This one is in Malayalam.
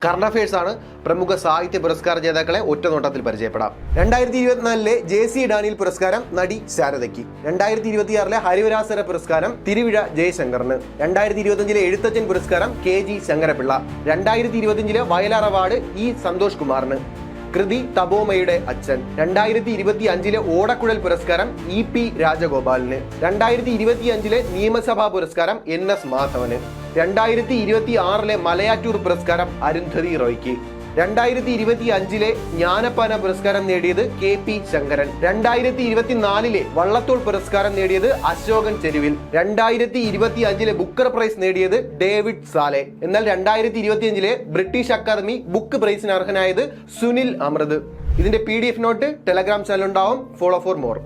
കറണ്ട് അഫയേഴ്സ് ആണ്. പ്രമുഖ സാഹിത്യ പുരസ്കാര ജേതാക്കളെ ഒറ്റനോട്ടത്തിൽ പരിചയപ്പെടാം. 2024 JC ഡാനിയൽ പുരസ്കാരം നടി ശാരദയ്ക്ക്. 2026 ഹരിവരാസര പുരസ്കാരം തിരുവിഴ ജയശങ്കറിന്. 2025 എഴുത്തച്ഛൻ പുരസ്കാരം KG Sankarapilla. 2025 Vayalar award E Santhosh കുമാറിന്. കൃതി തപോമയുടെ അച്ഛൻ. 2025 ഓടക്കുഴൽ പുരസ്കാരം EP രാജഗോപാലിന്. 2025 നിയമസഭാ പുരസ്കാരം NS മാധവന്. 2026 മലയാറ്റൂർ പുരസ്കാരം അരുന്ധതി റോയ്ക്ക്. 2025 ജ്ഞാനപ്പാന പുരസ്കാരം നേടിയത് KP ശങ്കരൻ. 2024 വള്ളത്തോൾ പുരസ്കാരം നേടിയത് അശോകൻ ചെരുവിൽ. 2025 ബുക്കർ പ്രൈസ് നേടിയത് ഡേവിഡ് സാലെ. എന്നാൽ 2025 ബ്രിട്ടീഷ് അക്കാദമി ബുക്ക് പ്രൈസിന് അർഹനായത് സുനിൽ അമൃത്. ഇതിന്റെ PDF നോട്ട് ടെലഗ്രാം ചാനൽ ഉണ്ടാവും. Follow for more.